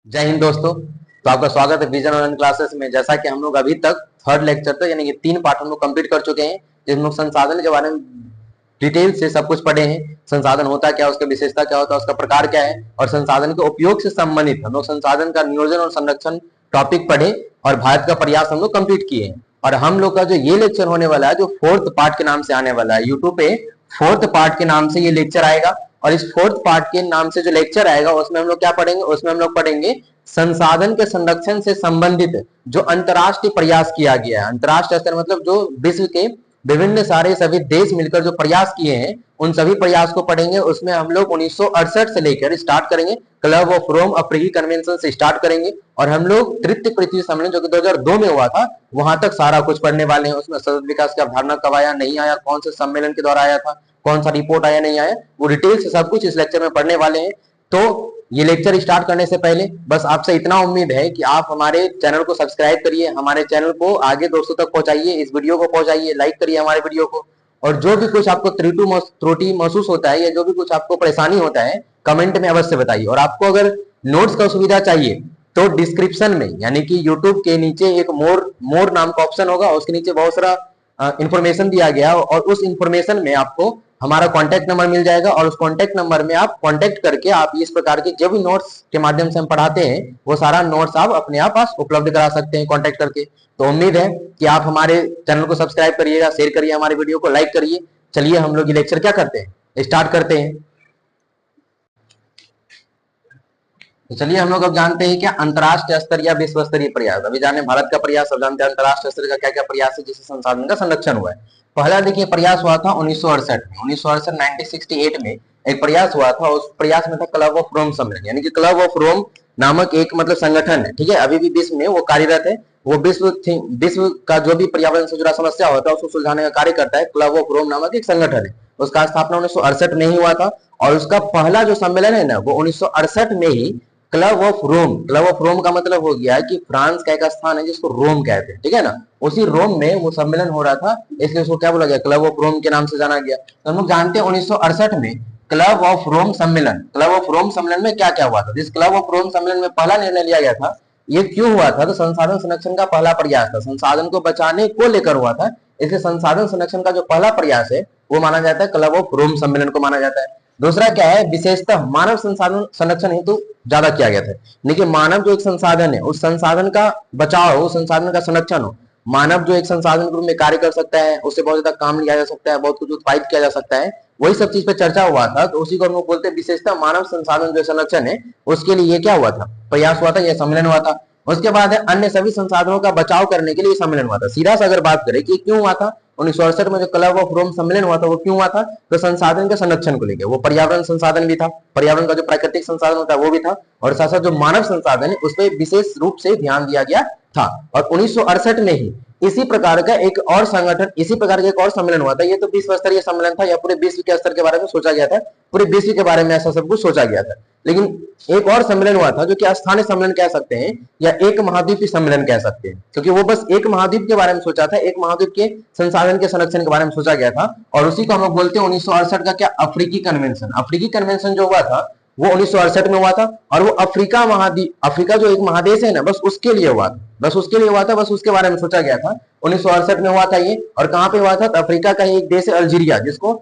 जय हिंद दोस्तों। तो आपका स्वागत है विजन ऑनलाइन क्लासेस में। जैसा कि हम लोग अभी तक थर्ड लेक्चर तक यानी कि 3 पार्ट हम लोग कंप्लीट कर चुके हैं, जिसमें लोग संसाधन के बारे में डिटेल से सब कुछ पढ़े हैं। संसाधन होता क्या है, उसका विशेषता क्या होता है, उसका प्रकार क्या है और संसाधन के उपयोग से संबंधित हम लोग संसाधन का नियोजन और संरक्षण टॉपिक पढ़े और भारत का प्रयास हम लोग कंप्लीट किए हैं। और हम लोग का जो ये लेक्चर होने वाला है, जो फोर्थ पार्ट के नाम से आने वाला है, यूट्यूब पे फोर्थ पार्ट के नाम से ये लेक्चर आएगा। और इस फोर्थ पार्ट के नाम से जो लेक्चर आएगा उसमें हम लोग क्या पढ़ेंगे, उसमें हम लोग पढ़ेंगे संसाधन के संरक्षण से संबंधित जो अंतरराष्ट्रीय प्रयास किया गया है। अंतरराष्ट्रीय स्तर मतलब जो विश्व के विभिन्न सारे सभी देश मिलकर जो प्रयास किए हैं, उन सभी प्रयास को पढ़ेंगे। उसमें हम लोग 1968 से लेकर स्टार्ट करेंगे, क्लब ऑफ रोम अफ्रीकी कन्वेंशन से स्टार्ट करेंगे और हम लोग तृतीय पृथ्वी सम्मेलन जो कि 2002 में हुआ था वहां तक सारा कुछ पढ़ने वाले हैं। उसमें सतत विकास की अवधारणा कब आया, नहीं आया, कौन से सम्मेलन के द्वारा आया था, कौन सा रिपोर्ट आया, नहीं आया, वो डिटेल से सब कुछ इस लेक्चर में पढ़ने वाले हैं। तो ये लेक्चर स्टार्ट करने से पहले बस आपसे इतना उम्मीद है कि आप हमारे चैनल को सब्सक्राइब करिए, हमारे चैनल को आगे दोस्तों तक पहुंचाइए, इस वीडियो को पहुंचाइए, लाइक करिए हमारे वीडियो को। और जो भी कुछ आपको त्रुटि महसूस होता है या जो भी कुछ आपको परेशानी होता है, कमेंट में अवश्य बताइए। और आपको अगर नोट्स का सुविधा चाहिए तो डिस्क्रिप्शन में यानी कि यूट्यूब के नीचे एक मोर नाम का ऑप्शन होगा, उसके नीचे बहुत सारा इंफॉर्मेशन दिया गया और उस इंफॉर्मेशन में आपको हमारा कांटेक्ट नंबर मिल जाएगा और उस कांटेक्ट नंबर में आप कांटेक्ट करके आप इस प्रकार के जो भी नोट्स के माध्यम से हम पढ़ाते हैं वो सारा नोट्स आप अपने आप पास उपलब्ध करा सकते हैं कांटेक्ट करके। तो उम्मीद है कि आप हमारे चैनल को सब्सक्राइब करिएगा, शेयर करिए, हमारे वीडियो को लाइक करिए। चलिए हम लोग ये लेक्चर क्या करते हैं, स्टार्ट करते हैं। तो चलिए हम लोग अब जानते हैं क्या अंतरराष्ट्रीय स्तर या विश्व स्तरीय प्रयास। अभी जाने भारत का प्रयास, अब जानते हैं अंतरराष्ट्रीय स्तर का क्या क्या प्रयास है जिससे संसाधन का संरक्षण हुआ है। पहला देखिए प्रयास हुआ था 1968 में, 1968 में एक प्रयास हुआ था। उस प्रयास में था क्लब ऑफ रोम सम्मेलन, यानी कि क्लब ऑफ रोम नामक एक मतलब संगठन है, ठीक है, अभी भी विश्व में वो कार्यरत है। वो विश्व का जो भी पर्यावरण से जुड़ा समस्या होता है उसको सुलझाने का कार्य करता है। क्लब ऑफ रोम नामक एक संगठन है, उसका स्थापना 1968 में ही हुआ था और उसका पहला जो सम्मेलन है ना वो 1968 में ही Club of Rome. Club of Rome का मतलब हो गया कि फ्रांस का एक स्थान है जिसको रोम कहते हैं, ठीक है ना, उसी रोम में वो सम्मेलन हो रहा था, इसलिए उसको क्या बोला गया, क्लब ऑफ रोम के नाम से जाना गया। तो हम लोग जानते हैं 1968 में क्लब ऑफ रोम सम्मेलन, क्लब ऑफ रोम सम्मेलन में क्या क्या हुआ था। जिस क्लब ऑफ रोम सम्मेलन में पहला निर्णय लिया गया था, ये क्यों हुआ था, तो संसाधन संरक्षण का पहला प्रयास था, संसाधन को बचाने को लेकर हुआ था। इसलिए संसाधन संरक्षण का जो पहला प्रयास है वो माना जाता है क्लब ऑफ रोम सम्मेलन को माना जाता है। दूसरा क्या है, विशेषतः मानव संसाधन संरक्षण हेतु ज्यादा किया गया था। देखिए मानव जो एक संसाधन है उस संसाधन का बचाव हो, उस संसाधन का संरक्षण हो। मानव जो एक संसाधन के रूप में कार्य कर सकता है, उससे बहुत ज्यादा काम लिया जा सकता है, बहुत कुछ उत्पादित किया जा सकता है, वही सब चीज पे चर्चा हुआ था। तो उसी को हम लोग बोलते हैं विशेषतः मानव संसाधन जो संरक्षण है उसके लिए ये क्या हुआ था, प्रयास हुआ था, यह सम्मेलन हुआ था। उसके बाद है अन्य सभी संसाधनों का बचाव करने के लिए सम्मेलन हुआ था। सीधा से अगर बात करें कि क्यों हुआ था, 1968 में जो क्लब ऑफ रोम सम्मेलन हुआ था वो क्यों हुआ था, तो संसाधन के संरक्षण को लेकर। वो पर्यावरण संसाधन भी था, पर्यावरण का जो प्राकृतिक संसाधन होता है वो भी था, और साथ साथ जो मानव संसाधन है उस पर विशेष रूप से ध्यान दिया गया था। और 1968 में ही इसी प्रकार का एक और संगठन, इसी प्रकार का एक और सम्मेलन हुआ था। ये तो विश्व स्तरीय सम्मेलन था या पूरे विश्व के स्तर के बारे में सोचा गया था, पूरे विश्व के बारे में ऐसा सब कुछ सोचा गया था। लेकिन एक और सम्मेलन हुआ था जो कि स्थानीय सम्मेलन कह सकते हैं या एक महाद्वीपीय सम्मेलन कह सकते हैं, क्योंकि वो बस एक महाद्वीप के बारे में सोचा था, एक महाद्वीप के संसाधन के संरक्षण के बारे में सोचा गया था। और उसी को हम लोग बोलते हैं 1968 का क्या, अफ्रीकी कन्वेंशन। अफ्रीकी कन्वेंशन जो हुआ था वो 1968 में हुआ था और वो अफ्रीका महाद्वीप, अफ्रीका जो एक महादेश है ना, बस उसके लिए हुआ था, बस उसके लिए हुआ था, बस उसके बारे में सोचा गया था। 1968 में हुआ था ये। और कहां पे हुआ था, तो अफ्रीका का एक देश है अल्जीरिया, जिसको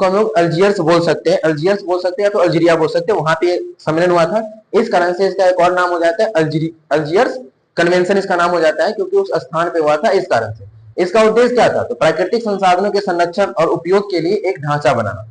हम लोग अल्जीयर्स बोल सकते हैं, अल्जीयर्स बोल सकते हैं तो अल्जीरिया बोल सकते हैं, वहां पे सम्मेलन हुआ था। इस कारण से इसका एक और नाम हो जाता है अल्जीयर्स कन्वेंशन, इसका नाम हो जाता है क्योंकि उस स्थान पे हुआ था। इस कारण से इसका उद्देश्य क्या था, तो प्राकृतिक संसाधनों के संरक्षण और उपयोग के लिए एक ढांचा बनाना,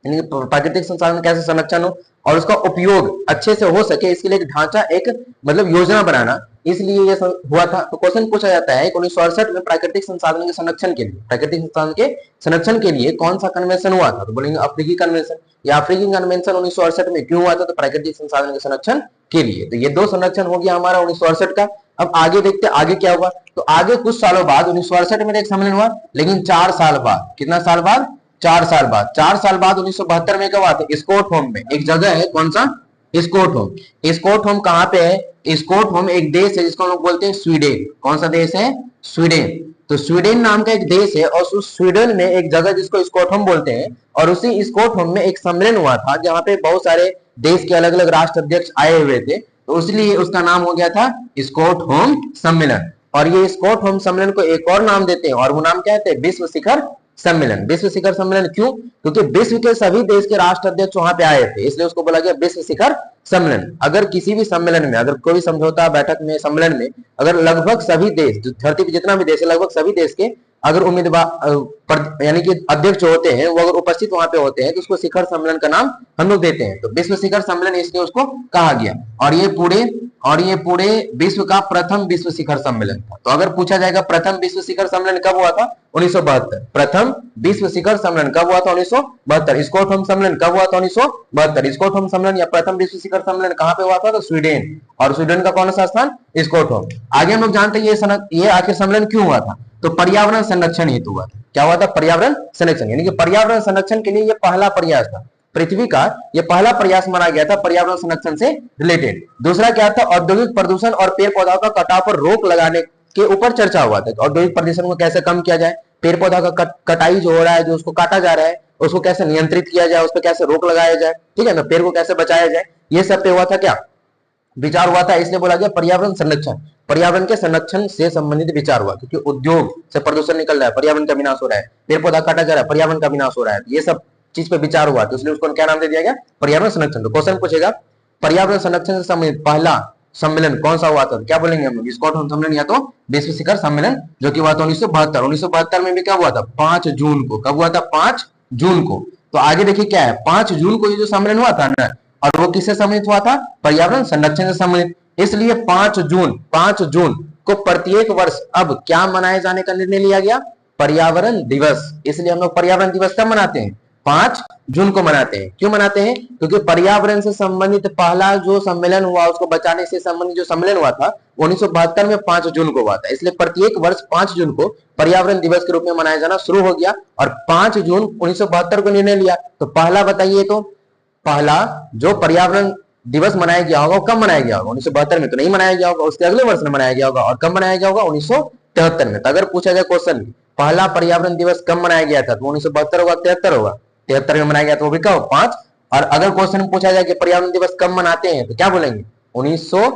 यानी प्राकृतिक संसाधन कैसे संरक्षण हो और उसका उपयोग अच्छे से हो सके, इसके लिए एक ढांचा, एक मतलब योजना बनाना, इसलिए ये हुआ था। तो क्वेश्चन पूछा जाता है 1968 में प्राकृतिक संसाधन के संरक्षण के लिए, प्राकृतिक संसाधन के संरक्षण के लिए कौन सा कन्वेंशन हुआ था, तो बोलेंगे अफ्रीकी कन्वेंशन। या अफ्रीकी कन्वेंशन 1968 में क्यों हुआ था, तो प्राकृतिक संसाधन के संरक्षण के लिए। तो ये दो संरक्षण हो गया हमारा 1968 का। अब आगे देखते आगे क्या हुआ, तो आगे कुछ सालों बाद 1968 में एक सम्मेलन हुआ, लेकिन 4 साल बाद, कितना साल बाद, 4 साल बाद, 4 साल बाद 1972 में कब आते, स्कॉटहोम में एक जगह है, कौन सा, स्कॉटहोम। स्कॉटहोम कहां पे है, स्कॉटहोम एक देश है जिसको हम लोग बोलते हैं स्वीडन। कौन सा देश है, स्वीडन। तो स्वीडन नाम का एक देश है और उस स्वीडन में एक जगह जिसको स्कॉटहोम बोलते हैं, और उसी स्कॉटहोम में एक सम्मेलन हुआ था जहां पे बहुत सारे देश के अलग अलग राष्ट्र अध्यक्ष आए हुए थे। तो इसलिए उसका नाम हो गया था स्टॉकहोम सम्मेलन। और ये स्टॉकहोम सम्मेलन को एक और नाम देते हैं, और वो नाम क्या है? विश्व शिखर सम्मेलन। विश्व शिखर सम्मेलन क्यों? क्योंकि विश्व के सभी देश के राष्ट्र अध्यक्ष वहां पे आए थे, इसलिए उसको बोला गया विश्व शिखर सम्मेलन। अगर किसी भी सम्मेलन में, अगर कोई भी समझौता बैठक में, सम्मेलन में, अगर लगभग सभी देश, जो धरती पे जितना भी देश है, लगभग सभी देश के अगर उम्मीदवार यानी कि अध्यक्ष होते हैं, वो अगर उपस्थित वहां पे होते हैं, तो उसको शिखर सम्मेलन का नाम हम लोग देते हैं। तो विश्व शिखर सम्मेलन इसलिए उसको कहा गया। और ये पूरे विश्व का प्रथम विश्व शिखर सम्मेलन था। तो अगर पूछा जाएगा प्रथम विश्व शिखर सम्मेलन कब हुआ था? 1972। प्रथम विश्व शिखर सम्मेलन कब हुआ था? 1972। स्टॉकहोम सम्मेलन कब हुआ था? 1972। स्टॉकहोम सम्मेलन या प्रथम विश्व शिखर सम्मेलन कहां पे हुआ था? तो स्वीडन। और स्वीडन का कौन सा स्थान? स्टॉकहोम। आगे हम लोग जानते हैं ये आखिर सम्मेलन क्यों हुआ था? तो पर्यावरण संरक्षण हेतु हुआ था। क्या हुआ था? पर्यावरण संरक्षण, यानी कि पर्यावरण संरक्षण के लिए ये पहला प्रयास था। पृथ्वी का ये पहला प्रयास माना गया था पर्यावरण संरक्षण से रिलेटेड। दूसरा क्या था? औद्योगिक प्रदूषण और पेड़ पौधों का कटाव पर रोक लगाने के ऊपर चर्चा हुआ था। औद्योगिक प्रदूषण को कैसे कम किया जाए, पेड़ पौधा का कटाई जो हो रहा है, जो उसको काटा जा रहा है, उसको कैसे नियंत्रित किया जाए, उस पर कैसे रोक लगाया जाए, ठीक है ना, पेड़ को कैसे बचाया जाए, ये सब पे हुआ था क्या? विचार हुआ था। इसलिए बोला गया पर्यावरण संरक्षण। पर्यावरण के संरक्षण से संबंधित विचार हुआ, क्योंकि उद्योग से प्रदूषण निकल रहा है, पर्यावरण का विनाश हो रहा है, पेड़ पौधा काटा जा रहा है, पर्यावरण का विनाश हो रहा है, ये सब चीज पे विचार हुआ, तो इसलिए उसको क्या नाम दे दिया गया? पर्यावरण संरक्षण। तो क्वेश्चन पूछेगा पर्यावरण संरक्षण से संबंधित पहला सम्मेलन कौन सा हुआ था? क्या बोलेंगे हम लोग? स्टॉकहोम सम्मेलन या तो विश्व शिखर सम्मेलन, जो कि हुआ था 1972। 1972 में भी क्या हुआ था? 5 जून को। कब हुआ था? 5 जून को। तो आगे देखिए क्या है, 5 जून को ये जो सम्मेलन हुआ था ना, और वो किससे संबंधित हुआ था? पर्यावरण संरक्षण से संबंधित। इसलिए 5 जून को प्रत्येक वर्ष अब क्या मनाए जाने का निर्णय लिया गया? पर्यावरण दिवस। इसलिए हम लोग पर्यावरण दिवस कब मनाते हैं? 5 जून को मनाते हैं। क्यों मनाते हैं? क्योंकि पर्यावरण से संबंधित पहला जो सम्मेलन हुआ, उसको बचाने से संबंधित जो सम्मेलन हुआ था 1972 में 5 जून को हुआ था। इसलिए प्रत्येक वर्ष 5 जून को पर्यावरण दिवस के रूप में मनाया जाना शुरू हो गया, और 5 जून 1972 को निर्णय लिया। तो पहला बताइए, तो पहला जो पर्यावरण दिवस मनाया गया होगा वो कब मनाया गया होगा? 1972 में तो नहीं मनाया गया होगा, उसके अगले वर्ष में मनाया गया होगा। और कब मनाया गया होगा? 1973 में। तो अगर पूछा जाए क्वेश्चन पहला पर्यावरण दिवस कब मनाया गया था, तो 1972 होगा, 73 होगा? 73 में मनाया गया, तो वो भी कब? 5। और अगर क्वेश्चन पूछा जाए कि पर्यावरण दिवस कब मनाते हैं, तो क्या बोलेंगे? 1900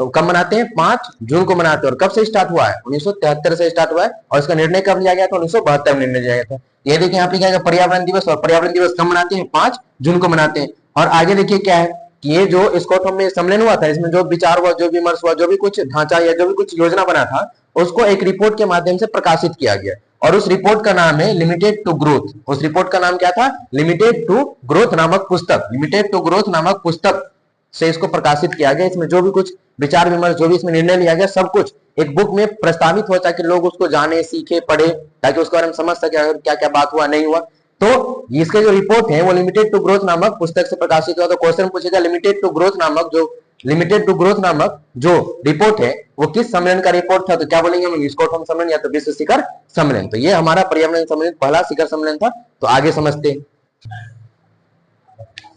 कब मनाते हैं? 5 जून को मनाते हैं। और कब से स्टार्ट हुआ है? 1973 से स्टार्ट हुआ है। और इसका निर्णय कब लिया गया था? 1972 में निर्णय लिया गया था। ये देखिए यहाँ पे क्या है, पर्यावरण दिवस, और पर्यावरण दिवस कब मनाते हैं? 5 जून को मनाते हैं। और आगे देखिए क्या है कि ये जो स्टॉकहोम में सम्मेलन हुआ था, इसमें जो विचार हुआ, जो विमर्श हुआ, जो भी कुछ ढांचा या जो भी कुछ योजना बना था, उसको एक रिपोर्ट के माध्यम से प्रकाशित किया गया। और उस रिपोर्ट का नाम है लिमिटेड टू ग्रोथ। उस रिपोर्ट का नाम क्या था? लिमिटेड टू ग्रोथ नामक पुस्तक। लिमिटेड टू ग्रोथ नामक पुस्तक से इसको प्रकाशित किया गया। इसमें जो भी कुछ विचार विमर्श, जो भी इसमें निर्णय लिया गया, सब कुछ एक बुक में प्रस्तावित हो, ताकि लोग उसको जाने, सीखे, पढ़े, ताकि उसके बारे में समझ सके क्या क्या बात हुआ, नहीं हुआ। तो इसके जो रिपोर्ट है वो लिमिटेड टू ग्रोथ नामक पुस्तक से प्रकाशित हुआ। तो क्वेश्चन पूछेगा लिमिटेड टू ग्रोथ नामक जो रिपोर्ट है वो किस सम्मेलन का रिपोर्ट था? तो क्या बोलेंगे हम? स्टॉकहोम सम्मेलन या तो विश्व शिखर सम्मेलन। तो ये हमारा पर्यावरण सम्मेलन पहला शिखर सम्मेलन था। तो आगे समझते हैं।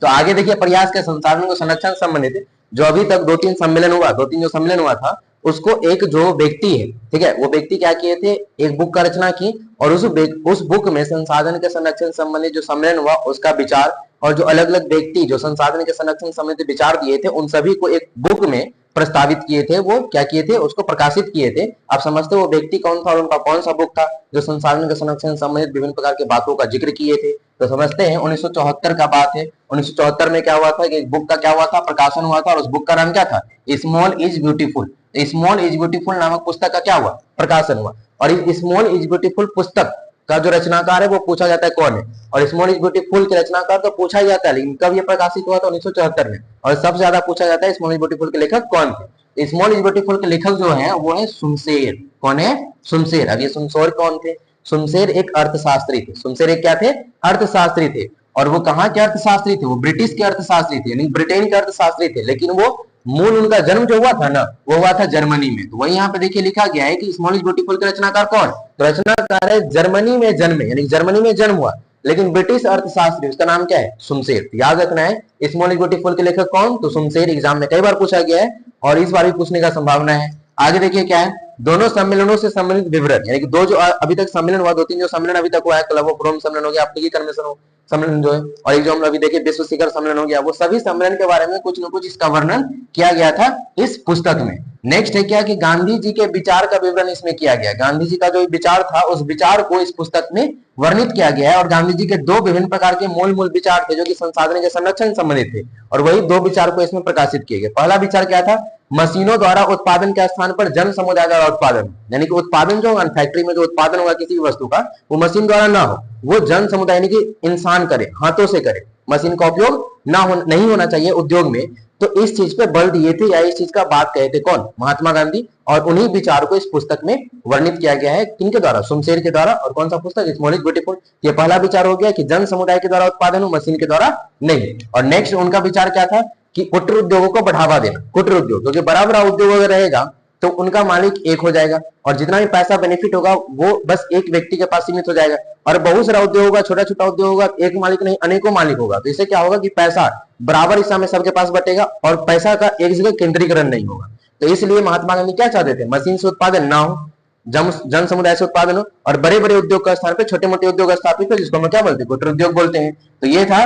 तो आगे देखिए प्रयास के संसाधन को संरक्षण संबंधित जो अभी तक 2-3 सम्मेलन हुआ, 2-3 जो सम्मेलन हुआ था, उसको एक जो व्यक्ति है, ठीक है, वो व्यक्ति क्या किए थे? एक बुक का रचना की, और उस बुक में संसाधन के संरक्षण संबंधित जो सम्मेलन हुआ उसका विचार, और जो अलग अलग व्यक्ति जो संसाधन के संरक्षण संबंधित विचार दिए थे, उन सभी को एक बुक में प्रस्तावित किए थे। वो क्या किए थे? उसको प्रकाशित किए थे। आप समझते वो व्यक्ति कौन था और उनका कौन सा बुक था जो संसाधन के संरक्षण संबंधित विभिन्न प्रकार की बातों का जिक्र किए थे? तो समझते हैं 1974 का बात है। 1974 में क्या हुआ था कि एक बुक का क्या हुआ था? प्रकाशन हुआ था, और उस बुक का नाम क्या था? Small is beautiful. Small is beautiful नामक पुस्तक का क्या हुआ? प्रकाशन हुआ। और इस स्मॉल इज ब्यूटीफुल पुस्तक का जो रचनाकार है वो पूछा जाता है कौन है? और स्मॉल इज ब्यूटीफुल के रचनाकार तो पूछा ही जाता है, लेकिन कब ये प्रकाशित हुआ था? 1974 में। और सबसे ज्यादा पूछा जाता है स्मॉल इज ब्यूटीफुल के लेखक कौन थे? स्मॉल इज ब्यूटीफुल के लेखक जो है वो है सुमशेर। कौन है? सुमशेर। अब ये सुमशेर कौन थे? सुमशेर एक अर्थशास्त्री थे। सुमशेर एक क्या थे? अर्थशास्त्री थे। और वो कहाँ के अर्थशास्त्री थे? वो ब्रिटिश के अर्थशास्त्री थे, यानी ब्रिटेन के अर्थशास्त्री थे। लेकिन वो मूल उनका जन्म जो हुआ था ना, वो हुआ था जर्मनी में। तो वही यहाँ पे देखिए लिखा गया है कि स्मॉल इज ब्यूटीफुल के रचनाकार कौन? तो रचनाकार है जर्मनी में जन्मे, यानी जर्मनी में जन्म हुआ, लेकिन ब्रिटिश अर्थशास्त्री, उसका नाम क्या है? सुमशेर। याद रखना है स्मॉल इज ब्यूटीफुल के लेखक कौन? तो सुमशेर। एग्जाम में कई बार पूछा गया है और इस बार भी पूछने का संभावना है। आगे देखिए क्या है, दोनों सम्मेलनों से संबंधित विवरण, यानी कि दो जो अभी तक सम्मेलन हुआ, 2-3 जो सम्मेलन अभी तक हुआ है, क्लब ऑफ रोम सम्मेलन हो गया, अफ्रीकी कन्वेंशन सम्मेलन जो है, और एक जो हम अभी देखिए विश्व शिखर सम्मेलन हो गया, वो सभी सम्मेलन के बारे में कुछ न कुछ इसका वर्णन किया गया था इस पुस्तक में। नेक्स्ट है क्या कि गांधी जी के विचार का विवरण इसमें किया गया। गांधी जी का जो विचार था उस विचार को इस पुस्तक में वर्णित किया गया है, और गांधी जी के दो विभिन्न प्रकार के मूल विचार थे जो कि संसाधन के संरक्षण संबंधित थे, और वही दो विचार को इसमें प्रकाशित किए गए। पहला विचार क्या था? मशीनों द्वारा उत्पादन के स्थान पर जन समुदाय द्वारा उत्पादन, यानी कि उत्पादन जो होगा फैक्ट्री में जो उत्पादन होगा किसी भी वस्तु का, वो मशीन द्वारा ना हो, वो जन समुदाय यानी कि इंसान करे, हाथों से करे, मशीन का उपयोग नहीं होना चाहिए उद्योग में। तो इस चीज पे बल दिए थे या इस चीज का बात कहे थे कौन? महात्मा गांधी। और उन्हीं विचार को इस पुस्तक में वर्णित किया गया है, किनके द्वारा? शमशेर के द्वारा। और कौन सा पुस्तक? Small is beautiful. ये पहला विचार हो गया कि जन समुदाय के द्वारा उत्पादन हो, मशीन के द्वारा नहीं। और नेक्स्ट उनका विचार क्या था कि कुटीर उद्योगों को बढ़ावा देना। कुटीर उद्योग, क्योंकि बड़ा बड़ा उद्योग अगर रहेगा तो उनका मालिक एक हो जाएगा, और जितना भी पैसा बेनिफिट होगा वो बस एक व्यक्ति के पास सीमित हो जाएगा। और बहुत सारा उद्योग होगा, छोटा छोटा उद्योग होगा, एक मालिक नहीं अनेकों मालिक होगा, तो इससे क्या होगा कि पैसा बराबर हिस्सा में सबके पास बटेगा और पैसा का एक जगह केंद्रीकरण नहीं होगा। तो इसलिए महात्मा गांधी क्या चाहते थे? मशीन से उत्पादन ना हो, जन समुदाय से उत्पादन हो, और बड़े बड़े उद्योग का स्थान पे छोटे मोटे उद्योग स्थापित हो, जिसको हम क्या बोलते हैं? कुटीर उद्योग बोलते हैं। तो ये था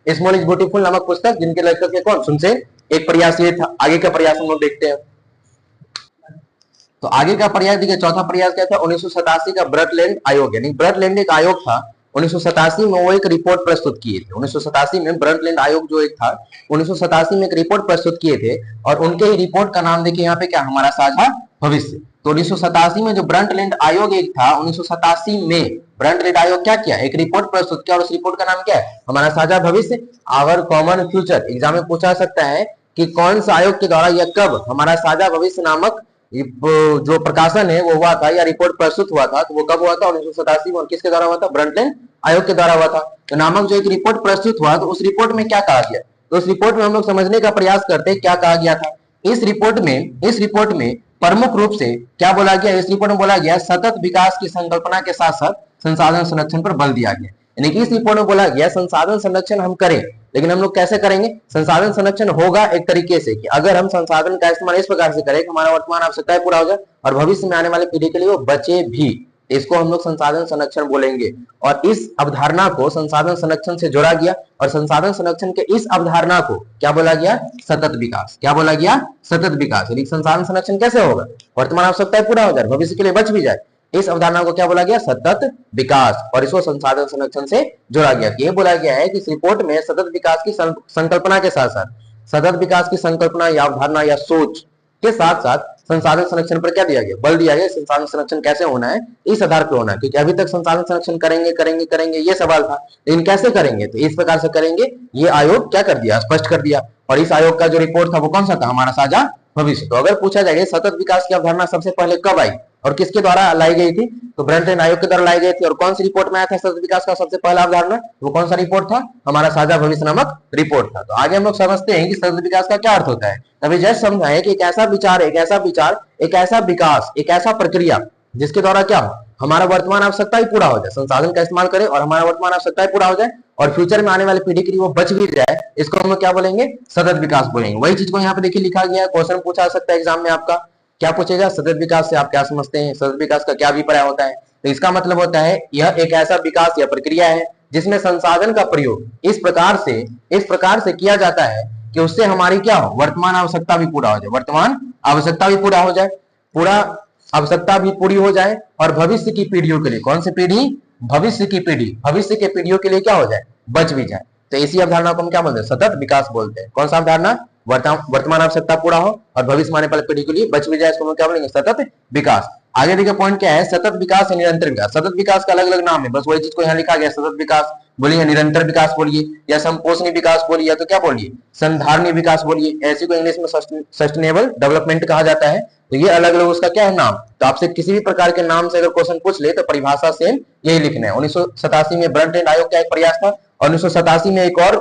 स्मॉल इज ब्यूटीफुल नामक पुस्तक, जिनके लेखक के कौन? शमशेर। एक प्रयास ये था। आगे का प्रयास हम लोग देखते हैं। तो आगे का प्रयास देखिए, चौथा प्रयास क्या था? 1987 का ब्रटलैंड आयोग, यानी ब्रटलैंड एक आयोग था 1987 में, वो एक रिपोर्ट प्रस्तुत किए थे। 1987 में ब्रटलैंड आयोग जो एक था 1987 में एक रिपोर्ट प्रस्तुत किए थे, और उनके ही रिपोर्ट का नाम देखिए यहाँ पे क्या? हमारा साझा भविष्य। तो 1987 में जो ब्रटलैंड आयोग एक था, 1987 में ब्रटलैंड आयोग क्या किया? एक रिपोर्ट प्रस्तुत किया, और उस रिपोर्ट का नाम क्या है? हमारा साझा भविष्य, आवर कॉमन फ्यूचर। एग्जाम में पूछा सकता है कि कौन सा आयोग के द्वारा या कब हमारा साझा भविष्य नामक जो प्रकाशन है वो हुआ था या रिपोर्ट प्रस्तुत हुआ था। तो वो कब हुआ था? 1987 में। और किसके द्वारा हुआ था? ब्रटलैंड आयोग के द्वारा हुआ था। तो नामक जो एक रिपोर्ट प्रस्तुत हुआ, तो उस रिपोर्ट में क्या कहा गया? तो उस रिपोर्ट में हम लोग समझने का प्रयास करते हैं क्या कहा गया था। इस रिपोर्ट में प्रमुख रूप से क्या बोला गया? इस रिपोर्ट में बोला गया सतत विकास की संकल्पना के साथ साथ संसाधन संरक्षण पर बल दिया गया। यानी कि इस रिपोर्ट में बोला गया संसाधन संरक्षण हम करें, लेकिन हम लोग कैसे करेंगे? संसाधन संरक्षण होगा एक तरीके से कि अगर हम संसाधन का इस्तेमाल इस प्रकार से करें कि हमारा वर्तमान आवश्यकताएं पूरा हो जाए और भविष्य में आने वाली पीढ़ी के लिए वो बचे भी। इसको हम लोग संसाधन संरक्षण बोलेंगे। और इस अवधारणा को संसाधन संरक्षण से जोड़ा गया, और संसाधन संरक्षण के इस अवधारणा को क्या बोला गया? सतत विकास। क्या बोला गया? सतत विकास। यानी संसाधन संरक्षण कैसे होगा? वर्तमान आवश्यकताएं पूरा हो जाए, भविष्य के लिए बच भी जाए। इस अवधारणा को क्या बोला गया? सतत विकास। और इसको संसाधन संरक्षण से जोड़ा गया। ये बोला गया है कि इस रिपोर्ट में सतत विकास की संकल्पना के साथ साथ सतत विकास की संकल्पना या अवधारणा या सोच के साथ साथ संसाधन संरक्षण पर क्या दिया गया? बल दिया गया। संसाधन संरक्षण कैसे होना है? इस आधार पर होना है, क्योंकि अभी तक संसाधन संरक्षण करेंगे ये सवाल था, लेकिन कैसे करेंगे? तो इस प्रकार से करेंगे, ये आयोग क्या कर दिया? स्पष्ट कर दिया। और इस आयोग का जो रिपोर्ट था वो कौन सा था? हमारा साझा भविष्य। तो अगर पूछा जाएगा सतत विकास की अवधारणा सबसे पहले कब आई और किसके द्वारा लाई गई थी? तो ब्रटलैंड आयोग के द्वारा लाई गई थी। और कौन सी रिपोर्ट में आया था सतत विकास का सबसे पहला अवधारणा? वो कौन सा रिपोर्ट था? हमारा साझा भविष्य नामक रिपोर्ट था। तो आगे हम लोग समझते हैं कि सतत विकास का क्या अर्थ होता है। तभी जैसे समझाए कि एक ऐसा विचार, एक ऐसा विकास, एक ऐसा प्रक्रिया जिसके द्वारा क्या हो? हमारा वर्तमान आवश्यकता ही पूरा हो जाए, संसाधन का इस्तेमाल करें और हमारा वर्तमान आवश्यकता पूरा हो जाए, और फ्यूचर में आने वाली पीढ़ी के लिए वो बच भी जाए, इसको हम लोग क्या बोलेंगे? सतत विकास बोलेंगे। वही चीज को यहाँ पे देखिए लिखा गया है। क्वेश्चन पूछा सकता है एग्जाम में आपका, क्या पूछेगा? सतत विकास से आप क्या समझते हैं? सतत विकास का क्या अभिप्राय होता है? तो इसका मतलब होता है यह एक ऐसा विकास या प्रक्रिया है जिसमें संसाधन का प्रयोग इस प्रकार से किया जाता है कि उससे हमारी क्या हो? वर्तमान आवश्यकता भी पूरा हो जाए, वर्तमान आवश्यकता भी पूरा हो जाए, पूरा आवश्यकता भी पूरी हो जाए, और भविष्य की पीढ़ियों के लिए, कौन सी पीढ़ी? भविष्य की पीढ़ी, भविष्य के पीढ़ियों के लिए क्या हो जाए? बच भी जाए। तो इसी अवधारणा को हम क्या बोलते हैं? सतत विकास बोलते हैं। कौन सा अवधारणा? वर्तमान आवश्यकता पूरा हो और भविष्य में आने वाली पीढ़ी के लिए बच भी जाए, इसको हम क्या बोलेंगे? सतत विकास। आगे देखिए पॉइंट क्या है? सतत विकास या निरंतर विकास। सतत विकास का अलग अलग नाम है, बस वही चीज को यहाँ लिखा गया। सतत विकास बोलिए, निरंतर विकास बोलिए, या संपोषणीय विकास बोलिए, या तो क्या बोलिए? संधारणीय विकास बोलिए। ऐसी को इंग्लिश में सस्टेनेबल डेवलपमेंट कहा जाता है। तो ये अलग अलग उसका क्या है नाम। तो आपसे किसी भी प्रकार के नाम से अगर क्वेश्चन पूछ ले तो परिभाषा सेम यही लिखना है। 1987 में ब्रटलैंड आयोग का एक प्रयास था, और 1987 में एक और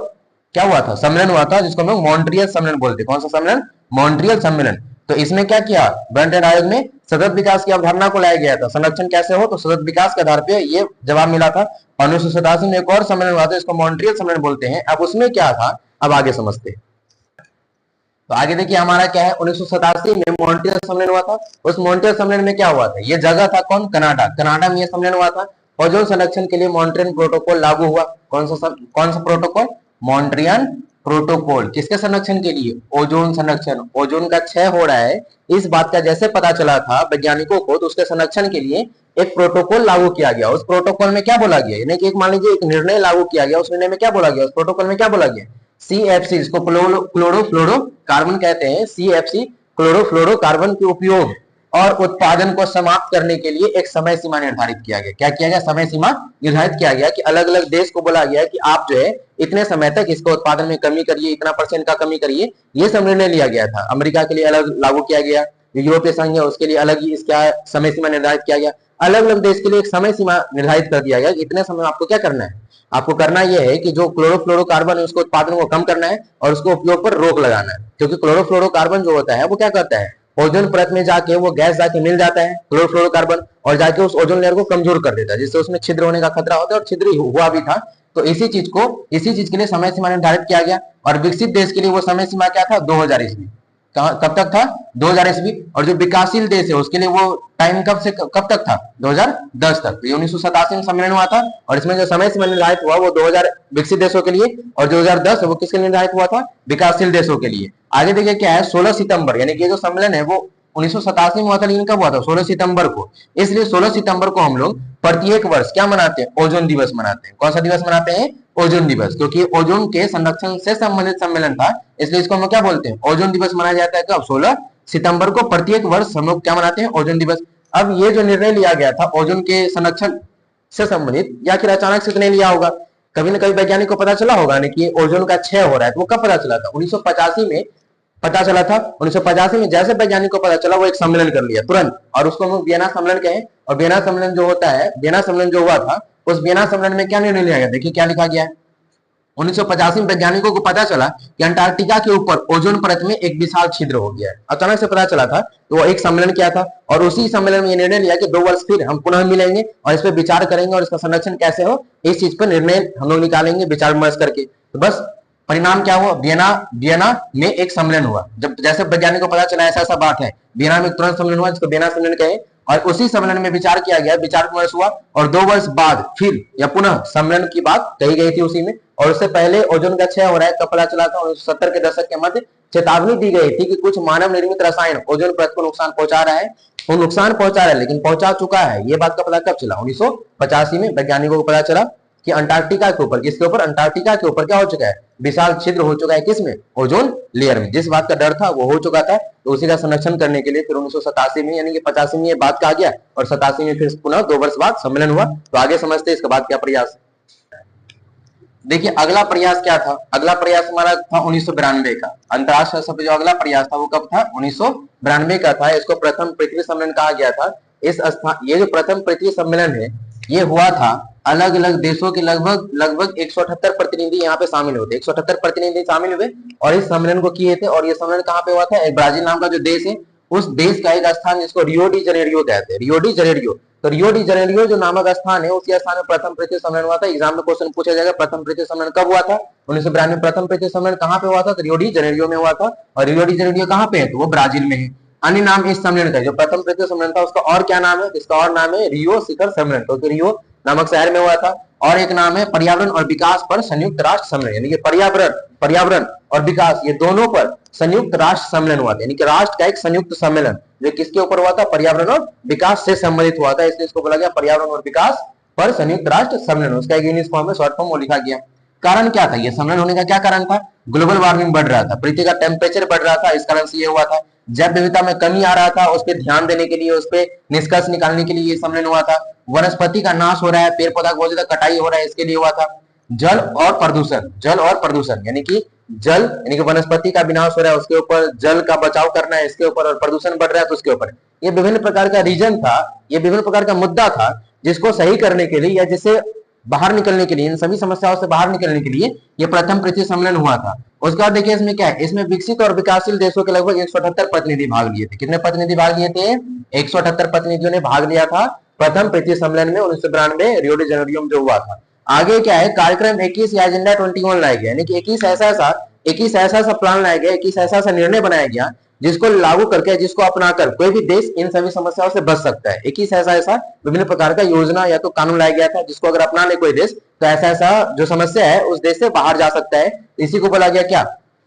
क्या हुआ था? सम्मेलन हुआ था, जिसको हम लोग मॉन्ट्रियल सम्मेलन बोलते हैं। कौन सा सम्मेलन? मॉन्ट्रियल सम्मेलन। तो इसमें क्या किया? ब्रटलैंड आयोग में सतत विकास की अवधारणा को लाया गया था। संरक्षण कैसे हो? तो सतत विकास के आधार पर ये जवाब मिला था। 1987 में एक और सम्मेलन हुआ था, इसको मॉन्ट्रियल सम्मेलन बोलते हैं। अब उसमें क्या था, अब आगे समझते हैं। तो आगे देखिए हमारा क्या है, 1987 में मॉन्ट्रियल सम्मेलन हुआ था। उस मॉन्ट्रियल सम्मेलन में क्या हुआ था? ये जगह था कौन? कनाडा। कनाडा में ये सम्मेलन हुआ था। ओजोन संरक्षण के लिए मॉन्ट्रियल प्रोटोकॉल लागू हुआ। कौन सा प्रोटोकॉल? Montreal protocol. किसके संरक्षण के लिए? ओजोन संरक्षण। ओजोन का क्षय हो रहा है, इस बात का जैसे पता चला था वैज्ञानिकों को, तो उसके संरक्षण के लिए एक प्रोटोकॉल लागू किया गया। उस प्रोटोकॉल में क्या बोला गया, यानी कि एक मान लीजिए एक निर्णय लागू किया गया, उस निर्णय में क्या बोला गया, उस प्रोटोकॉल में क्या बोला गया? CFC, इसको क्लोरोफ्लोरोकार्बन कहते हैं। CFC क्लोरोफ्लोरोकार्बन के उपयोग और उत्पादन को समाप्त करने के लिए एक समय सीमा निर्धारित किया गया। क्या किया गया? समय सीमा निर्धारित किया गया कि अलग अलग देश को बोला गया कि आप जो है इतने समय तक इसको उत्पादन में कमी करिए, इतना % का कमी करिए। ये सब निर्णय लिया गया था। अमेरिका के लिए अलग लागू किया गया, यूरोपीय संघ है उसके लिए अलग ही इसका समय सीमा निर्धारित किया गया। अलग अलग देश के लिए एक समय सीमा निर्धारित कर दिया गया कि इतने समय आपको क्या करना है, आपको करना यह है कि जो क्लोरोफ्लोरोकार्बन है उसको उत्पादन को कम करना है और उसको उपयोग पर रोक लगाना है। क्योंकि क्लोरोफ्लोरोकार्बन जो होता है वो क्या करता है, ओजोन परत में जाके वो गैस जाके मिल जाता है क्लोरोफ्लोरोकार्बन, और जाके उस ओजोन लेयर को कमजोर कर देता है, जिससे उसमें छिद्र होने का खतरा होता है, और छिद्र हुआ भी था। तो इसी चीज के लिए समय सीमा निर्धारित किया गया। और विकसित देश के लिए वो समय सीमा क्या था? 2000 ईस्वी। कब तक था? 2000 ईस्वी। और जो विकासशील देश है उसके लिए वो टाइम कब से कब तक था? 2010 तक। ये 1987 में सम्मेलन हुआ था, और इसमें जो समय सीमा निर्धारित हुआ वो 2000 विकसित देशों के लिए, और 2010 वो किसके लिए निर्धारित हुआ था? विकासशील देशों के लिए। आगे देखिए क्या है, 16 सितंबर, यानी कि जो सम्मेलन है वो 1987 में हुआ था, लेकिन कब हुआ था? 16 सितंबर को। इसलिए 16 सितंबर को हम लोग प्रत्येक वर्ष क्या मनाते हैं? ओजोन दिवस मनाते हैं। कौन सा दिवस मनाते हैं? ओजोन दिवस। क्योंकि ओजोन के संरक्षण से संबंधित सम्मेलन था, इसलिए इसको हम क्या बोलते हैं? ओजोन दिवस मनाया जाता है। कब? 16 सितंबर को प्रत्येक वर्ष हम लोग क्या मनाते हैं? ओजोन दिवस। अब ये जो निर्णय लिया गया था ओजोन के संरक्षण से संबंधित, या फिर अचानक से नहीं लिया होगा, कभी न कभी वैज्ञानिक को पता चला होगा ना कि ओजोन का क्षय हो रहा है। तो वो कब पता चला था? 1985 में पता चला था। 1985 में जैसे वैज्ञानिक को पता चला वो एक सम्मेलन कर लिया तुरंत, और उसको हम वियना सम्मेलन कहें। और वियना सम्मेलन जो होता है, वियना सम्मेलन जो हुआ था, उस वियना सम्मेलन में क्या निर्णय लिया गया? देखिए क्या लिखा गया है। 1985 में वैज्ञानिकों को पता चला कि अंटार्कटिका के ऊपर ओजोन परत में एक विशाल छिद्र हो गया है। अचानक से पता चला था, तो वो एक सम्मेलन किया था, और उसी सम्मेलन में ये निर्णय लिया कि 2 वर्ष फिर हम पुनः मिलेंगे और इस पर विचार करेंगे, और इसका संरक्षण कैसे हो इस चीज पर निर्णय हम लोग निकालेंगे विचार विमर्श करके। तो बस परिणाम क्या हुआ? वियना में एक सम्मेलन हुआ। जब जैसे वैज्ञानिकों को पता चला ऐसा ऐसा बात है, वियना में तुरंत सम्मेलन हुआ, जिसको वियना सम्मेलन कहे। और उसी सम्मेलन में विचार किया गया, विचार विमर्श हुआ, और 2 वर्ष बाद फिर या पुनः सम्मेलन की बात कही गई थी उसी में। और उससे पहले ओजोन का क्षय हो रहा है कब पता चला था? 1970 के दशक के मध्य चेतावनी दी गई थी कि कुछ मानव निर्मित रसायन ओजोन परत को नुकसान पहुंचा रहा है। वो नुकसान पहुंचा रहा है, लेकिन पहुंचा चुका है, ये बात का पता कब चला? 1985 में वैज्ञानिकों को पता चला कि अंटार्कटिका के ऊपर, किसके ऊपर? अंटार्कटिका के ऊपर क्या हो चुका है? विशाल छिद्र हो चुका है। किसमें? ओजोन लेयर में। जिस बात का डर था वो हो चुका था, तो उसी का संरक्षण करने के लिए फिर 1987 में, यानी कि 85 में ये बात कहा गया, और 87 में फिर पुनः 2 वर्ष बाद सम्मेलन हुआ। तो आगे समझते हैं इसके बाद क्या प्रयास। देखिए अगला प्रयास क्या था? अगला प्रयास हमारा था 1992 का। अंतरराष्ट्रीय स्तर पर जो अगला प्रयास था वो कब था? 1992 का था। इसको प्रथम पृथ्वी सम्मेलन कहा गया था। ये जो प्रथम पृथ्वी सम्मेलन है ये हुआ था, अलग अलग देशों के लगभग 178 प्रतिनिधि यहाँ पे शामिल हुए थे। 178 प्रतिनिधि शामिल हुए और इस सम्मेलन को किए थे। और ये सम्मेलन कहाँ पे हुआ था? ब्राजील नाम का जो देश है, उस देश का एक स्थान जिसको रियो डी जनेरियो कहते हैं। Rio de Janeiro. तो रियो डी जनेरियो जो नामक स्थान है, उसी स्थान में प्रथम पृथ्वी सम्मेलन हुआ था। एग्जाम में क्वेश्चन पूछा जाएगा प्रथम पृथ्वी सम्मेलन कब हुआ था? 1992 प्रथम पृथ्वी सम्मेलन कहाँ पे हुआ था? तो रियो डी जनेरियो में हुआ था। और रियो डी जनेरियो कहाँ पे है? तो वो ब्राजील में है। अन्य नाम इस सम्मेलन का, जो प्रथम पृथ्वी सम्मेलन था उसका और क्या नाम है? इसका और नाम है रियो शिखर सम्मेलन, तो रियो नामक शहर में हुआ था। और एक नाम है पर्यावरण और विकास पर संयुक्त राष्ट्र सम्मेलन, यानी कि पर्यावरण और विकास ये दोनों पर संयुक्त राष्ट्र सम्मेलन हुआ था। यानी कि राष्ट्र का एक संयुक्त सम्मेलन जो किसके ऊपर हुआ था? पर्यावरण और विकास से संबंधित हुआ था, इसलिए इसको बोला गया पर्यावरण और विकास पर संयुक्त राष्ट्र सम्मेलन। उसका एक इंग्लिश फॉर्म में, शॉर्ट फॉर्म वो लिखा गया। कारण क्या था? ये सम्मेलन होने का क्या कारण था? ग्लोबल वार्मिंग बढ़ रहा था, पृथ्वी का टेम्परेचर बढ़ रहा था, इस कारण से ये हुआ था। जैव विविधता में कमी आ रहा था, उस पर ध्यान देने के लिए, उस पर निष्कर्ष निकालने के लिए ये सम्मेलन हुआ था। वनस्पति का नाश हो रहा है, पेड़ पौधा बहुत ज्यादा कटाई हो रहा है, इसके लिए हुआ था। जल और प्रदूषण यानी कि वनस्पति का विनाश हो रहा है उसके ऊपर, जल का बचाव करना है इसके ऊपर, और प्रदूषण बढ़ रहा है तो उसके ऊपर। ये विभिन्न प्रकार का रीजन था, ये विभिन्न प्रकार का मुद्दा था, जिसको सही करने के लिए या जिससे बाहर निकलने के लिए, इन सभी समस्याओं से बाहर निकलने के लिए ये प्रथम पृथ्वी सम्मेलन हुआ था। उसके बाद देखिए इसमें क्या है, इसमें विकसित और विकासशील देशों के लगभग 178 प्रतिनिधि भाग लिए थे। कितने प्रतिनिधि भाग लिए थे? 178 प्रतिनिधियों ने भाग लिया था प्रथम पृथ्वी सम्मेलन में 1992 रियो डी जेनेरियो में जो हुआ था। आगे क्या है, कार्यक्रम 21 या एजेंडा 21 लाया गया, यानी कि 21 ऐसा प्लान लाया गया, 21 ऐसा निर्णय बनाया गया जिसको लागू करके, जिसको अपनाकर कोई भी देश इन सभी समस्याओं से बच सकता है। 21 ऐसा विभिन्न प्रकार का योजना या तो कानून लाया गया था जिसको अगर अपना ले कोई देश तो ऐसा जो समस्या है उस देश से बाहर जा सकता है। इसी को बोला गया क्या,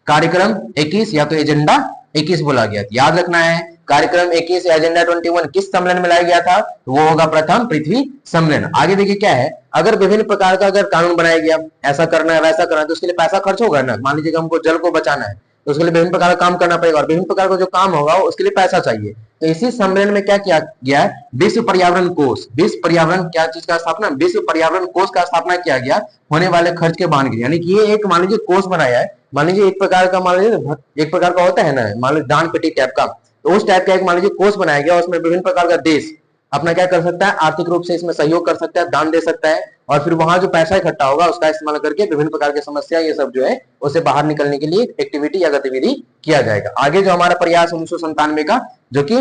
कार्यक्रम 21 या तो एजेंडा 21 बोला गया। याद रखना है कार्यक्रम 21 या एजेंडा 21 किस सम्मेलन में लाया गया था, तो वो होगा प्रथम पृथ्वी सम्मेलन। आगे देखिए क्या है, अगर विभिन्न प्रकार का अगर कानून बनाया गया, ऐसा करना है वैसा करना है, तो उसके लिए पैसा खर्च होगा ना। मान लीजिए हमको जल को बचाना है तो उसके लिए विभिन्न प्रकार का काम करना पड़ेगा और विभिन्न प्रकार का जो काम होगा उसके लिए पैसा चाहिए। तो इसी सम्मेलन में क्या किया गया है, विश्व पर्यावरण कोष, विश्व पर्यावरण क्या चीज का स्थापना, विश्व पर्यावरण कोष का स्थापना किया गया होने वाले खर्च के बहन के लिए। यानी कि ये एक मान लीजिए कोष बनाया है, मान लीजिए एक प्रकार का, मान लीजिए एक प्रकार का होता है ना, मान लीजिए दान पेटी टाइप का, तो उस टाइप का एक मान लीजिए कोष बनाया गया, उसमें विभिन्न प्रकार का देश अपना क्या कर सकता है, आर्थिक रूप से इसमें सहयोग कर सकता है, दान दे सकता है और फिर वहां जो पैसा इकट्ठा होगा उसका इस्तेमाल करके विभिन्न प्रकार की समस्या ये सब जो है उसे बाहर निकलने के लिए एक्टिविटी या गतिविधि किया जाएगा। आगे जो हमारा प्रयास 1997 का जो कि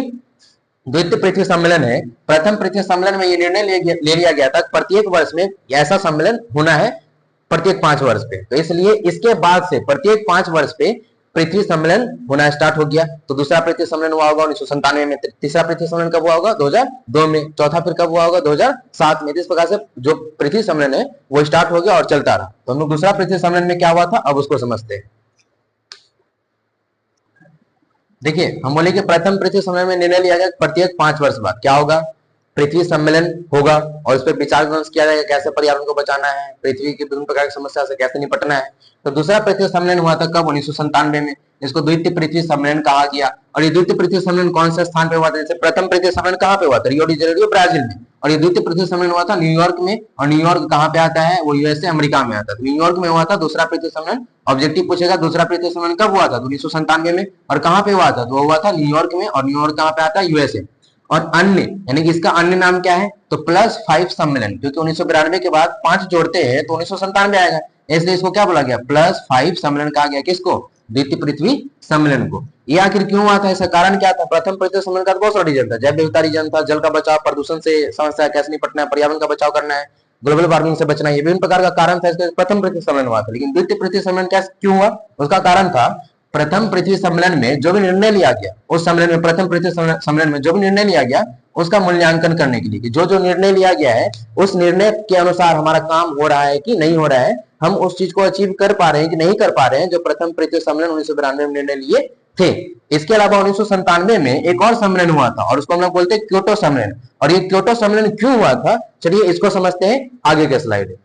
द्वितीय पृथ्वी सम्मेलन है, प्रथम पृथ्वी सम्मेलन में ये निर्णय ले लिया गया था प्रत्येक वर्ष में ऐसा सम्मेलन होना है प्रत्येक 5 वर्ष पे। तो इसलिए इसके बाद से प्रत्येक 5 वर्ष पे पृथ्वी सम्मेलन होना स्टार्ट हो गया। तो दूसरा पृथ्वी सम्मेलन हुआ होगा 1997 में, तीसरा पृथ्वी सम्मेलन कब हुआ होगा 2002 में, चौथा फिर कब हुआ होगा 2007 में। इस प्रकार से जो पृथ्वी सम्मेलन है वो स्टार्ट हो गया और चलता रहा। तो हम लोग दूसरा पृथ्वी सम्मेलन में क्या हुआ था अब उसको समझते हैं। देखिए हम बोले कि प्रथम पृथ्वी सम्मेलन में निर्णय लिया गया प्रत्येक 5 वर्ष बाद क्या होगा, पृथ्वी सम्मेलन होगा और इस पर विचार विमर्श किया जाएगा कैसे पर्यावरण को बचाना है, पृथ्वी की विभिन्न प्रकार की समस्या से कैसे निपटना है। तो दूसरा पृथ्वी सम्मेलन हुआ था कब, 1997 में, इसको द्वितीय पृथ्वी सम्मेलन कहा गया। और ये द्वितीय पृथ्वी सम्मेलन कौन से स्थान पे हुआ था, जैसे प्रथम पृथ्वी सम्मेलन कहाँ पे हुआ था, रियो डी जेनेरियो ब्राजील में, और ये द्वितीय पृथ्वी सम्मेलन हुआ था न्यूयॉर्क में। और न्यूयॉर्क कहाँ पे आता है, वो यूएसए अमेरिका में आता है। न्यूयॉर्क में हुआ था दूसरा पृथ्वी सम्मेलन। ऑब्जेक्टिव पूछेगा दूसरा पृथ्वी सम्मेलन कब हुआ था, 1997 में, और कहाँ पे हुआ था, तो हुआ था न्यूयॉर्क में। और न्यूयॉर्क कहाँ पे आता है, यूएसए। और अन्य यानी कि इसका अन्य नाम क्या है, तो +5 सम्मेलन, क्योंकि 1992 के बाद 5 जोड़ते हैं तो 1997 आएगा, इसलिए इसको क्या बोला गया, +5 सम्मेलन कहा गया। किसको, द्वितीय पृथ्वी सम्मेलन को। ये आखिर क्यों हुआ था, इसका कारण क्या था, प्रथम पृथ्वी सम्मेलन का बहुत सारा रीजन था, जैव विविधता रीजन था, जल का बचाव, प्रदूषण से समस्या कैसे निपटना है, पर्यावरण का बचाव करना है, ग्लोबल वार्मिंग से बचना है, ये विभिन्न प्रकार का कारण था इसका प्रथम पृथ्वी सम्मेलन हुआ था। लेकिन द्वितीय पृथ्वी सम्मेलन क्या क्यों हुआ, उसका कारण था प्रथम पृथ्वी सम्मेलन में जो भी निर्णय लिया गया, उस सम्मेलन में प्रथम पृथ्वी सम्मेलन में जो भी निर्णय लिया गया उसका मूल्यांकन करने के लिए कि जो जो निर्णय लिया गया है उस निर्णय के अनुसार हमारा काम हो रहा है कि नहीं हो रहा है, हम उस चीज को अचीव कर पा रहे हैं कि नहीं कर पा रहे हैं, जो प्रथम पृथ्वी सम्मेलन 1992 में निर्णय लिए थे। इसके अलावा 1997 में एक और सम्मेलन हुआ था और उसको हम लोग बोलते हैं क्योटो सम्मेलन। और ये क्योटो सम्मेलन क्यों हुआ था, चलिए इसको समझते हैं आगे के स्लाइड।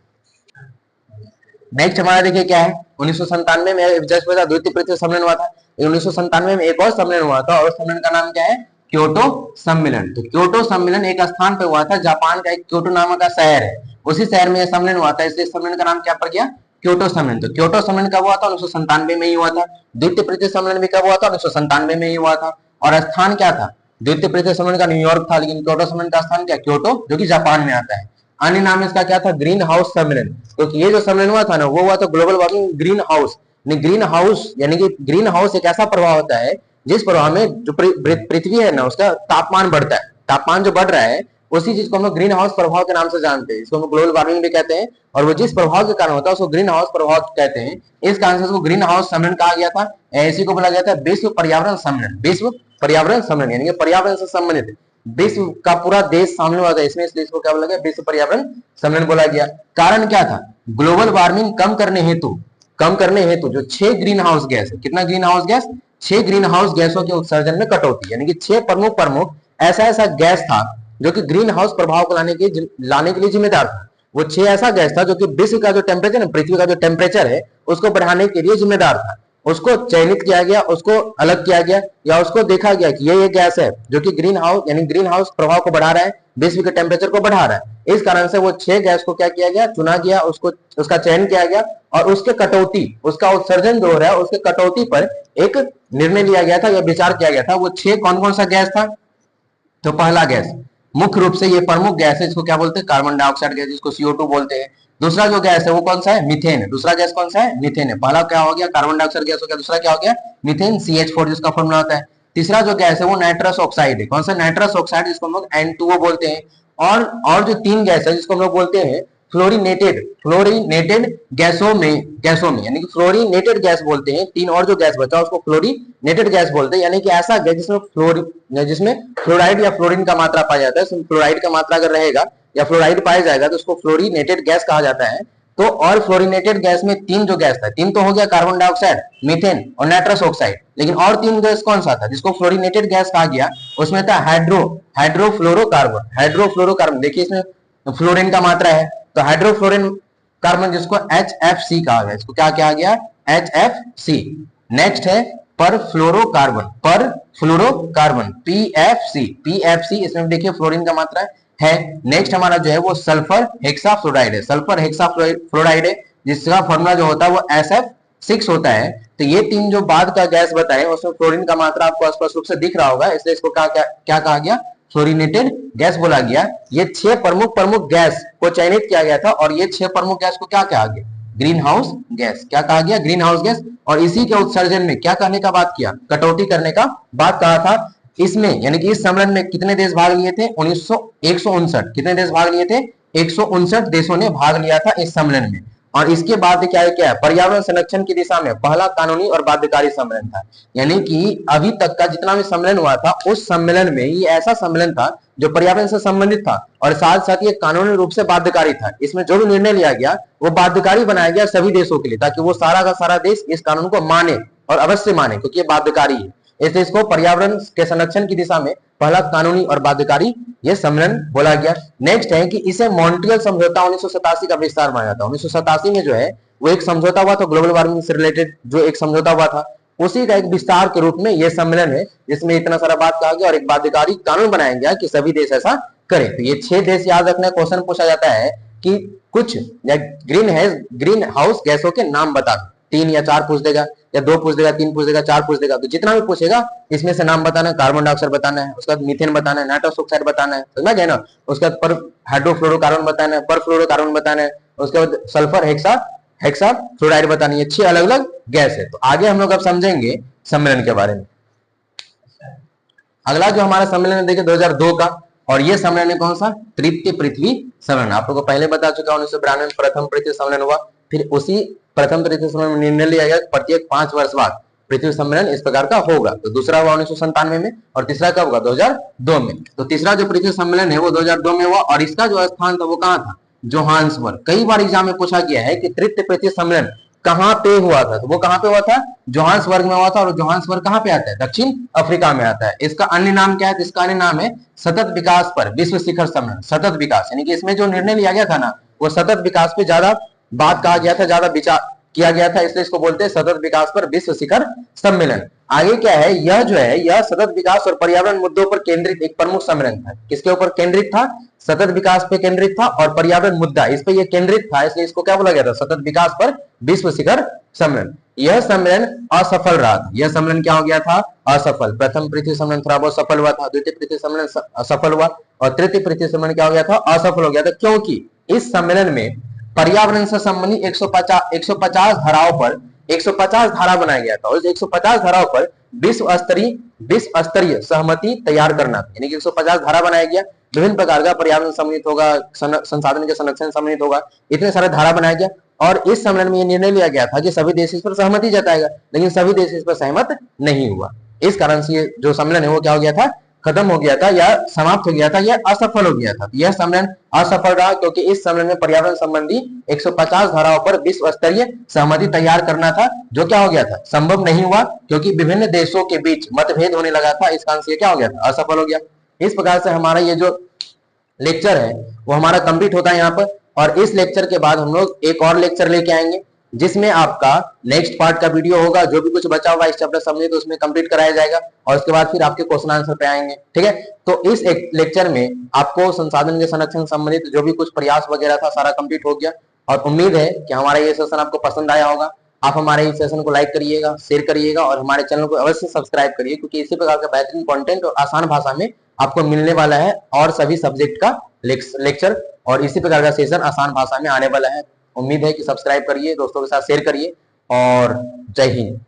नेक्स्ट हमारा देखिए क्या है, 1997 में जस्ट बता द्वितीय पृथ्वी सम्मेलन हुआ था, 1997 में एक और सम्मेलन हुआ था और उस सम्मेलन का नाम क्या है, क्योटो सम्मेलन। तो क्योटो सम्मेलन एक स्थान पे हुआ था, जापान का एक क्योटो नामक का शहर है, उसी शहर में यह सम्मेलन हुआ था, इसलिए सम्मेलन का नाम क्या पड़ गया, क्योटो सम्मेलन। तो क्योटो सम्मेलन कब हुआ था, 1997 में ही हुआ था। द्वितीय पृथ्वी सम्मेलन भी कब हुआ था, 1997 में ही हुआ था। और स्थान क्या था, द्वितीय पृथ्वी सम्मेलन का न्यूयॉर्क था, लेकिन क्योटो सम्मेलन का स्थान क्या, क्योटो, जो कि जापान में आता है। अन्य नाम इसका क्या था, ग्रीन हाउस सम्मेलन, क्योंकि ये जो सम्मेलन हुआ था ना वो हुआ था global warming green house. Green house यानी कि ग्रीन हाउस एक ऐसा प्रभाव होता है जिस प्रभाव में जो पृथ्वी है ना उसका तापमान बढ़ता है, तापमान जो बढ़ रहा है उसी चीज को हम लोग ग्रीन हाउस प्रभाव के नाम से जानते हैं, इसको हम ग्लोबल वार्मिंग भी कहते हैं। और वो जिस प्रभाव के कारण होता है उसको ग्रीन हाउस प्रभाव कहते हैं, इस कारण से उसको ग्रीन हाउस सम्मेलन कहा गया था। ऐसी को बोला गया था विश्व पर्यावरण सम्मेलन, विश्व पर्यावरण सम्मेलन, यानी कि पर्यावरण से संबंधित विश्व का पूरा देश शामिल हुआ था इसमें, इसलिए इसको क्या बोला गया, विश्व पर्यावरण सम्मेलन बोला गया। कारण क्या था, ग्लोबल वार्मिंग कम करने हेतु जो 6 ग्रीन हाउस गैस है, कितना green house gas, 6 green house गैसों के उत्सर्जन में कटौती, यानी कि 6 प्रमुख ऐसा गैस था जो कि ग्रीन हाउस प्रभाव को लाने के लिए जिम्मेदार था। वो 6 ऐसा गैस था जो कि विश्व का जो टेम्परेचर है, पृथ्वी का जो टेम्परेचर है उसको बढ़ाने के लिए जिम्मेदार था। उसको चयनित किया गया, उसको अलग किया गया, या उसको देखा गया कि ये गैस है जो कि ग्रीन हाउस यानी ग्रीन हाउस प्रभाव को बढ़ा रहा है, विश्व के टेम्परेचर को बढ़ा रहा है। इस कारण से वो 6 गैस को क्या किया गया, चुना गया, उसका चयन किया गया और उसके कटौती, उसका उत्सर्जन जो हो रहा है उसके कटौती पर एक निर्णय लिया गया था या विचार किया गया था। वो 6 कौन कौन सा गैस था, तो पहला गैस मुख्य रूप से ये प्रमुख गैस है, इसको क्या बोलते हैं, कार्बन डाइऑक्साइड गैस, जिसको CO2 बोलते हैं। दूसरा जो गैस है वो कौन सा है, मीथेन। दूसरा गैस कौन सा है, मीथेन है। पहला क्या हो गया, कार्बन डाइऑक्साइड गैस हो गया, दूसरा क्या हो गया, मीथेन CH4 जिसका फॉर्मूला होता है। तीसरा जो गैस है वो नाइट्रस ऑक्साइड है, कौन सा, नाइट्रस ऑक्साइड, जिसको हम लोग N2O बोलते हैं। और जो 3 गैस है जिसको हम लोग बोलते हैं फ्लोरिनेटेड गैसों में यानी कि फ्लोरिनेटेड गैस बोलते हैं। तीन और जो गैस बचा उसको फ्लोरिनेटेड गैस बोलते हैं, यानी कि ऐसा गैस जिसमें फ्लोराइड या फ्लोरीन का मात्रा पाया जाता है। इसमें फ्लोराइड का मात्रा अगर रहेगा या फ्लोराइड पाया जाएगा तो उसको फ्लोरिनेटेड गैस कहा जाता है। तो और फ्लोरिनेटेड गैस में तीन जो गैस था, तीन तो हो गया, कार्बन डाइऑक्साइड, मीथेन और नाइट्रस ऑक्साइड, लेकिन और तीन गैस कौन सा था जिसको फ्लोरिनेटेड गैस कहा गया? उसमें था हाइड्रोफ्लोरोकार्बन। देखिए इसमें फ्लोरीन का मात्रा है, तो हाइड्रोफ्लोरिन कार्बन जिसको HFC कहा गया, इसको क्या कहा गया? HFC। नेक्स्ट है परफ्लोरोकार्बन PFC। इसमें देखिए फ्लोरीन का मात्रा है। नेक्स्ट हमारा जो है वो सल्फर हेक्साफ्लोराइड है, जिसका फॉर्मूला जो होता है वो SF6 होता है। तो ये तीन जो बाद का गैस बताए उसमें फ्लोरीन का मात्रा आपको स्पष्ट रूप से दिख रहा होगा, इसलिए इसको क्या कहा गया? फ्लोरिनेटेड गैस बोला गया। ये 6 प्रमुख गैस को चयनित किया गया था, और ये 6 प्रमुख गैस को क्या कहा गया? Green house gas. क्या कहा गया? Green house gas. और इसी के उत्सर्जन में क्या करने का बात किया? कटौती करने का बात कहा था। इसमें यानी कि इस सम्मेलन में कितने देश भाग लिए थे? 159। कितने देश भाग लिए थे? 159 देशों ने भाग लिया था इस सम्मेलन में। और इसके बाद क्या है? पर्यावरण संरक्षण की दिशा में पहला कानूनी और बाध्यकारी सम्मेलन था। यानी कि अभी तक का जितना भी सम्मेलन हुआ था उस सम्मेलन में ये ऐसा सम्मेलन था जो पर्यावरण से संबंधित था और साथ साथ ये कानूनी रूप से बाध्यकारी था। इसमें जो भी निर्णय लिया गया वो बाध्यकारी बनाया गया सभी देशों के लिए, ताकि वो सारा का सारा देश इस कानून को माने और अवश्य माने, क्योंकि ये बाध्यकारी है। इसलिए इसको पर्यावरण के संरक्षण की दिशा में पहला कानूनी और बाध्यकारी ये सम्मेलन बोला गया। नेक्स्ट है कि इसे मॉन्ट्रियल समझौता 1987 का विस्तार माना जाता है। 1987 में जो है वो एक समझौता हुआ था, ग्लोबल वार्मिंग से रिलेटेड जो एक समझौता हुआ था, उसी का एक विस्तार के रूप में यह सम्मेलन है, जिसमें इतना सारा बात कहा गया और एक बाध्यकारी कानून बनाया गया कि सभी देश ऐसा करें। तो ये 6 देश याद रखना। क्वेश्चन पूछा जाता है कि कुछ ग्रीन हाउस गैसों के नाम बता दो। 3 या 4 पूछ देगा, या 2 पूछ देगा, 3 पूछ देगा, 4 पूछ देगा, तो जितना भी पूछेगा इसमें से नाम बताना है। कार्बन डाइऑक्साइड बताना है, उसके बाद मीथेन बताना है, नाइट्रस ऑक्साइड बताना है, समझ गए ना। उसके बाद पर हाइड्रोफ्लोरोकार्बन बताना है, परफ्लोरोकार्बन बताना है, उसके बाद सल्फर हेक्साफ्लोराइड बतानी है। 6 अलग अलग गैस है। तो आगे हम लोग अब समझेंगे सम्मेलन के बारे में। अगला जो हमारा सम्मेलन है देखिए 2002 का, और ये सम्मेलन है कौन सा? तृतीय पृथ्वी सम्मेलन। आप लोगों को पहले बता चुका हूं 1992 में प्रथम पृथ्वी सम्मेलन हुआ, फिर उसी प्रथम पृथ्वी सम्मेलन में निर्णय लिया गया प्रत्येक 5 वर्ष बाद पृथ्वी सम्मेलन इस प्रकार का होगा। तो दूसरा हुआ 1997 में, और तीसरा कब होगा? 2002 में। तो तीसरा जो पृथ्वी सम्मेलन है वो 2002 में हुआ, और इसका जो स्थान था वो कहाँ था? जोहान्सबर्ग। कई बार एग्जाम में पूछा गया है कि तृतीय पृथ्वी सम्मेलन कहां पे हुआ था, तो वो कहां पे हुआ था? जोहान्सबर्ग में हुआ था। और जोहान्सबर्ग कहां पे आता है? दक्षिण अफ्रीका में आता है। इसका अन्य नाम क्या है? इसका अन्य नाम है सतत विकास पर विश्व शिखर सम्मेलन। सतत विकास यानी कि इसमें जो निर्णय लिया गया था ना वो सतत विकास पे ज्यादा बात कहा गया था, ज्यादा विचार किया गया था, इसलिए इसको बोलते हैं सतत विकास पर विश्व शिखर सम्मेलन। आगे क्या है? यह जो है यह सतत विकास और पर्यावरण मुद्दों पर केंद्रित एक प्रमुख सम्मेलन था। किसके ऊपर केंद्रित था? सतत विकास पे केंद्रित था, और पर्यावरण मुद्दा इस पे ये केंद्रित था, इसलिए इसको क्या बोला गया था? सतत विकास पर विश्व शिखर सम्मेलन। यह सम्मेलन असफल रहा था। यह सम्मेलन क्या हो गया था? असफल। प्रथम पृथ्वी सम्मेलन थोड़ा बहुत सफल हुआ था, द्वितीय पृथ्वी सम्मेलन असफल हुआ, और तृतीय पृथ्वी सम्मेलन क्या हो गया था? असफल हो गया था। क्योंकि इस सम्मेलन में पर्यावरण से संबंधित 150 धाराओं पर 150 धारा बनाया गया था, और इस 150 धाराओं पर विश्व स्तरीय सहमति तैयार करना, यानी कि 150 धारा बनाया गया। विभिन्न प्रकार का पर्यावरण सम्मिलित होगा, संसाधन के संरक्षण सम्मिलित होगा, इतने सारे धारा बनाया गया। और इस सम्मेलन में यह निर्णय लिया गया था कि सभी देश इस पर सहमति जताएगा, लेकिन सभी देश इस पर सहमत नहीं हुआ। इस कारण से ये जो सम्मेलन है वो क्या हो गया था? खत्म हो गया था, या समाप्त हो गया था, या असफल हो गया था। यह सम्मेलन असफल रहा क्योंकि इस सम्मेलन में पर्यावरण संबंधी 150 धाराओं पर विश्व स्तरीय सहमति तैयार करना था, जो क्या हो गया था? संभव नहीं हुआ, क्योंकि विभिन्न देशों के बीच मतभेद होने लगा था। इस कारण से क्या हो गया था? असफल हो गया। इस प्रकार से हमारा ये जो लेक्चर है वो हमारा कंप्लीट होता है यहाँ पर। और इस लेक्चर के बाद हम लोग एक और लेक्चर लेके आएंगे, जिसमें आपका नेक्स्ट पार्ट का वीडियो होगा। जो भी कुछ बचा हुआ इस चैप्टर समझे तो उसमें कंप्लीट कराया जाएगा, और उसके बाद फिर आपके क्वेश्चन आंसर पे आएंगे। ठीक है, तो इस एक लेक्चर में आपको संसाधन के संरक्षण संबंधित जो भी कुछ प्रयास वगैरह था सारा कंप्लीट हो गया। और उम्मीद है कि हमारा ये सेशन आपको पसंद आया होगा। आप हमारे इस सेशन को लाइक करिएगा, शेयर करिएगा, और हमारे चैनल को अवश्य सब्सक्राइब करिए, क्योंकि इसी प्रकार का बेहतरीन कंटेंट और आसान भाषा में आपको मिलने वाला है, और सभी सब्जेक्ट का लेक्चर और इसी प्रकार का सेशन आसान भाषा में आने वाला है। उम्मीद है कि सब्सक्राइब करिए, दोस्तों के साथ शेयर करिए, और जय हिंद।